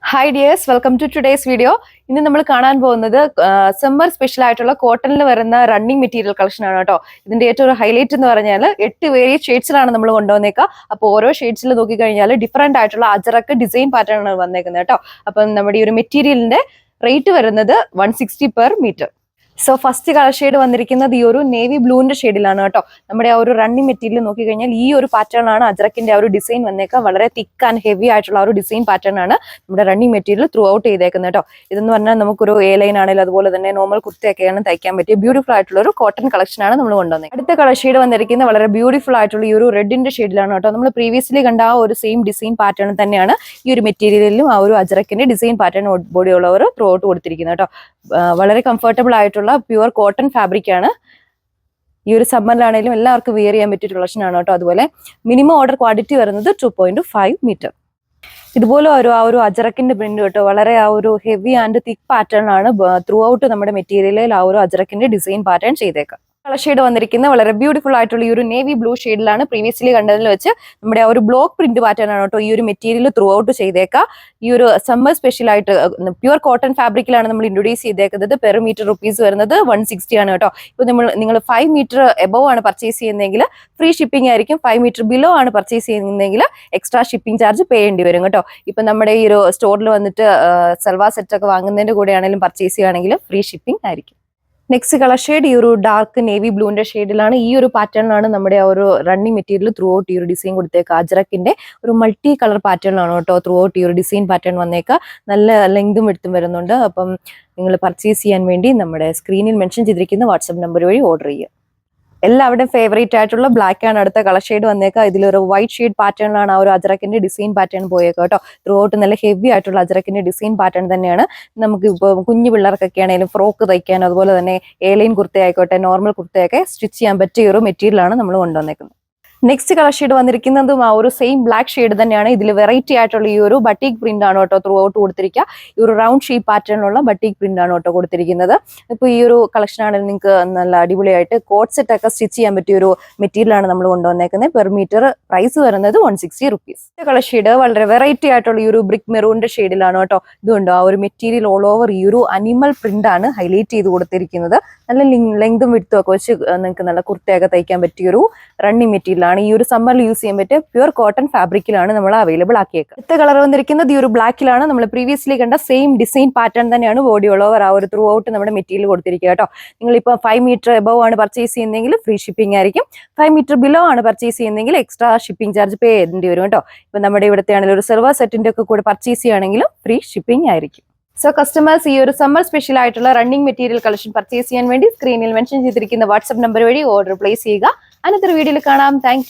Hi dears, welcome to today's video. ഇന്ന് നമ്മൾ കാണാൻ പോകുന്നത് സമ്മർ സ്പെഷ്യൽ ആയിട്ടുള്ള കോട്ടണിൽ വരുന്ന റണ്ണിങ് മെറ്റീരിയൽ കളക്ഷൻ ആണ് കേട്ടോ. ഇതിന്റെ ഏറ്റവും ഒരു ഹൈലൈറ്റ് എന്ന് പറഞ്ഞാൽ 8 വേരിയസ് ഷെയ്ഡ്സിലാണ് നമ്മൾ കൊണ്ടുവന്നേക്കുക. അപ്പോൾ ഓരോ ഷെയ്ഡ്സിൽ നോക്കിക്കഴിഞ്ഞാൽ ഡിഫറെന്റ് ആയിട്ടുള്ള അജറക്ക് ഡിസൈൻ പാറ്റേൺ ആണ് വന്നേക്കുന്നത് കേട്ടോ. അപ്പം നമ്മുടെ ഈ ഒരു മെറ്റീരിയലിന്റെ റേറ്റ് വരുന്നത് 160 per metre. So first colour shade വന്നിരിക്കുന്നത് ഈ ഒരു നേവി ബ്ലൂവിന്റെ ഷെയ്ഡിലാണ് കേട്ടോ. നമ്മുടെ ആ ഒരു റണ്ണിങ് മെറ്റീരിയൽ നോക്കിക്കഴിഞ്ഞാൽ ഈ ഒരു പാറ്റേൺ ആണ് അജ്രക്കിന്റെ ആ ഒരു ഡിസൈൻ വന്നേക്കുക. വളരെ തിക്ക് ആൻഡ് ഹെവി ആയിട്ടുള്ള ആ ഒരു ഡിസൈൻ പാറ്റേൺ ആണ് നമ്മുടെ റണ്ണിങ് മെറ്റീരിയൽ ത്രൂ ഔട്ട് ചെയ്തേക്കുന്നത് കേട്ടോ. ഇതെന്ന് പറഞ്ഞാൽ നമുക്കൊരു എ ലൈൻ ആണെങ്കിലും അതുപോലെ തന്നെ നോർമൽ കുർത്തയൊക്കെയാണ് തയ്ക്കാൻ പറ്റിയ ബ്യൂട്ടിഫുൾ ആയിട്ടുള്ള ഒരു കോട്ടൺ കളക്ഷൻ ആണ് നമ്മൾ കൊണ്ടുവന്നത്. അടുത്ത കളർ ഷെയ്ഡ് വന്നിരിക്കുന്നത് വളരെ ബ്യൂട്ടിഫുൾ ആയിട്ടുള്ള ഈ ഒരു റെഡിന്റെ ഷെയ്ഡിലാണ് കേട്ടോ. നമ്മൾ പ്രീവിയസ്ലി കണ്ട ആ ഒരു സെയിം ഡിസൈൻ പാറ്റേൺ തന്നെയാണ് ഈ ഒരു മെറ്റീരിയലിലും ആ ഒരു അജ്രക്കിന്റെ ഡിസൈൻ പാറ്റേൺ ബോഡി ഉള്ളവർ ത്രൂ ഔട്ട് കൊടുത്തിരിക്കുന്നത് കേട്ടോ. വളരെ കംഫർട്ടബിൾ ആയിട്ടുള്ള പ്യുവർ കോട്ടൺ ഫാബ്രിക് ആണ്. ഈ ഒരു സമ്മറിലാണെങ്കിലും എല്ലാവർക്കും വെയർ ചെയ്യാൻ പറ്റിയ കളക്ഷൻ ആണ് കേട്ടോ. അതുപോലെ മിനിമം ഓർഡർ ക്വാണ്ടിറ്റി വരുന്നത് 2.5 മീറ്റർ. ഇതുപോലെ ആ ഒരു അജറക്കിന്റെ പ്രിന്റ് കേട്ടോ. വളരെ ആ ഒരു ഹെവി ആൻഡ് തിക്ക് പാറ്റേൺ ആണ് ത്രൂ ഔട്ട് നമ്മുടെ മെറ്റീരിയലിൽ ആ ഒരു അജറക്കിന്റെ ഡിസൈൻ പാറ്റേൺ ചെയ്തേക്കാം. കളർ ഷെയ്ഡ് വന്നിരിക്കുന്നത് വളരെ ബ്യൂട്ടിഫുൾ ആയിട്ടുള്ള ഈ ഒരു നേവി ബ്ലൂ ഷെയ്ഡിലാണ്. പ്രീവിയസ്ലി കണ്ടതിൽ വെച്ച് നമ്മുടെ ആ ഒരു ബ്ലോക്ക് പ്രിന്റ് പാറ്റേൺ ആണ് കേട്ടോ ഈ ഒരു മെറ്റീരിയൽ ത്രൂ ഔട്ട് ചെയ്തേക്കാം. ഈ ഒരു സമ്മർ സ്പെഷ്യൽ ആയിട്ട് പ്യുവർ കോട്ടൺ ഫാബ്രിക്കിലാണ് നമ്മൾ ഇൻട്രൊഡ്യൂസ് ചെയ്തേക്കുന്നത്. പെർ മീറ്റർ റുപ്പീസ് വരുന്നത് 160 ആണ് കേട്ടോ. ഇപ്പൊ നിങ്ങൾ 5 മീറ്റർ എബവ് ആണ് പർച്ചേസ് ചെയ്യുന്നതെങ്കിൽ ഫ്രീ ഷിപ്പിംഗ് ആയിരിക്കും. 5 മീറ്റർ ബിലോ ആണ് പർച്ചേസ് ചെയ്യുന്നതെങ്കിൽ എക്സ്ട്രാ ഷിപ്പിംഗ് ചാർജ് പേ ചെയ്യേണ്ടി വരും കേട്ടോ. ഇപ്പൊ നമ്മുടെ ഈ ഒരു സ്റ്റോറിൽ വന്നിട്ട് സൽവാർ സെറ്റ് ഒക്കെ വാങ്ങുന്നതിന്റെ കൂടെ ആണെങ്കിലും പർച്ചേസ് ചെയ്യുകയാണെങ്കിൽ ഫ്രീ ഷിപ്പിംഗ് ആയിരിക്കും. നെക്സ്റ്റ് കളർ ഷെയ്ഡ് ഈ ഒരു ഡാർക്ക് നേവി ബ്ലൂവിന്റെ ഷെയ്ഡിലാണ്. ഈ ഒരു പാറ്റേണിലാണ് നമ്മുടെ ആ ഒരു റണ്ണിങ് മെറ്റീരിയൽ ത്രൂ ഔട്ട് ഈ ഒരു ഡിസൈൻ കൊടുത്തേക്കുക. അജ്രക്കിന്റെ ഒരു മൾട്ടി കളർ പാറ്റേണിലാണ് കേട്ടോ ത്രൂ ഔട്ട് ഈ ഒരു ഡിസൈൻ പാറ്റേൺ വന്നേക്കുക. നല്ല ലെങ്തും എടുത്തും വരുന്നുണ്ട്. അപ്പം നിങ്ങൾ പർച്ചേസ് ചെയ്യാൻ വേണ്ടി നമ്മുടെ സ്ക്രീനിൽ മെൻഷൻ ചെയ്തിരിക്കുന്ന വാട്സ്ആപ്പ് നമ്പർ വഴി ഓർഡർ ചെയ്യുക. എല്ലാവരുടെയും ഫേവറേറ്റ് ആയിട്ടുള്ള ബ്ലാക്ക് ആണ് അടുത്ത കളർ ഷെയ്ഡ് വന്നേക്കുക. ഇതിലൊരു വൈറ്റ് ഷെയ്ഡ് പാറ്റേണിലാണ് ആ ഒരു അജറക്കിന്റെ ഡിസൈൻ പാറ്റേൺ പോയേക്കുക കേട്ടോ. ത്രൂ ഔട്ട് നല്ല ഹെവി ആയിട്ടുള്ള അജറക്കിന്റെ ഡിസൈൻ പാറ്റേൺ തന്നെയാണ്. നമുക്ക് ഇപ്പോൾ കുഞ്ഞു പിള്ളേർക്കൊക്കെ ആണെങ്കിലും ഫ്രോക്ക് തയ്ക്കാനോ അതുപോലെ തന്നെ എയർലൈൻ കുർത്തയായിക്കോട്ടെ നോർമൽ കുർത്തയൊക്കെ സ്റ്റിച്ച് ചെയ്യാൻ പറ്റിയ ഒരു മെറ്റീരിയലാണ് നമ്മൾ കൊണ്ടുവന്നേക്കുന്നത്. നെക്സ്റ്റ് കളർ ഷെയ്ഡ് വന്നിരിക്കുന്നതും ആ ഒരു സെയിം ബ്ലാക്ക് ഷെയ്ഡ് തന്നെയാണ്. ഇതിൽ വെറൈറ്റി ആയിട്ടുള്ള ഈ ഒരു ബട്ടീക് പ്രിന്റ് ആണ് കേട്ടോ ത്രൂ ഔട്ട് കൊടുത്തിരിക്കുക. ഈ ഒരു റൗണ്ട് ഷേപ്പ് പാറ്റേണിലുള്ള ബട്ടീക് പ്രിന്റ് ആണ് കേട്ടോ കൊടുത്തിരിക്കുന്നത്. ഇപ്പോൾ ഈ ഒരു കളക്ഷൻ ആണെങ്കിൽ നിങ്ങൾക്ക് നല്ല അടിപൊളിയായിട്ട് കോട്ട് സെറ്റ് ഒക്കെ സ്റ്റിച്ച് ചെയ്യാൻ പറ്റിയ ഒരു മെറ്റീരിയൽ ആണ് നമ്മൾ കൊണ്ടുവന്നേക്കുന്നത്. പെർ മീറ്റർ പ്രൈസ് വരുന്നത് 160 റുപ്പീസ്. കളർ ഷെയ്ഡ് വളരെ വെറൈറ്റി ആയിട്ടുള്ള ഈ ഒരു ബ്രിക്ക് മെറൂണിന്റെ ഷെയ്ഡിലാണ് കേട്ടോ. ഇതുകൊണ്ട് ആ ഒരു മെറ്റീരിയൽ ഓൾ ഓവർ ഈ ഒരു അനിമൽ പ്രിന്റ് ആണ് ഹൈലൈറ്റ് ചെയ്ത് കൊടുത്തിരിക്കുന്നത്. നല്ല ലെങ്തും വിഡ്ത്തും ഒക്കെ വെച്ച് നിങ്ങൾക്ക് നല്ല കുർത്തയൊക്കെ തയ്ക്കാൻ പറ്റിയ ഒരു റണ്ണിങ് മെറ്റീരിയൽ ആണ്. ഈ ഒരു സമ്മറിൽ യൂസ് ചെയ്യാൻ പറ്റിയ പ്യുവർ കോട്ടൺ ഫാബ്രിക്കിലാണ് നമ്മൾ അവൈലബിൾ ആക്കിയേക്കുക. അടുത്ത കളർ വന്നിരിക്കുന്നത് ഈ ഒരു ബ്ലാക്കിലാണ്. നമ്മൾ പ്രീവിയസ്ലി കണ്ട സെയിം ഡിസൈൻ പാറ്റേൺ തന്നെയാണ് ബോഡി ഓവർ ആ ഒരു ത്രൂ ഔട്ട് നമ്മുടെ മെറ്റീരിയൽ കൊടുത്തിരിക്കുക കേട്ടോ. നിങ്ങളിപ്പോൾ 5 മീറ്റർ എബവ് ആണ് പർച്ചേസ് ചെയ്യുന്നതെങ്കിൽ ഫ്രീ ഷിപ്പിംഗ് ആയിരിക്കും. 5 മീറ്റർ ബിലോ ആണ് പർച്ചേസ് ചെയ്യുന്നതെങ്കിൽ എക്സ്ട്രാ ഷിപ്പിംഗ് ചാർജ് പേ ചെയ്യേണ്ടി വരും കേട്ടോ. ഇപ്പൊ നമ്മുടെ ഇവിടുത്തെ ആണെങ്കിൽ ഒരു സിൽവർ സെറ്റിന്റെ ഒക്കെ കൂടെ പർച്ചേസ് ചെയ്യുകയാണെങ്കിലും ഫ്രീ ഷിപ്പിംഗ് ആയിരിക്കും. സോ കസ്റ്റമേഴ്സ് ഈ ഒരു സമ്മർ സ്പെഷ്യൽ ആയിട്ടുള്ള റണ്ണിങ് മെറ്റീരിയൽ കളക്ഷൻ പർച്ചേസ് ചെയ്യാൻ വേണ്ടി സ്ക്രീനിൽ മെൻഷൻ ചെയ്തിരിക്കുന്ന വാട്സ്ആപ്പ് നമ്പർ വഴി ഓർഡർ പ്ലേസ് ചെയ്യുക. അടുത്തൊരു വീഡിയോയിൽ കാണാം. താങ്ക്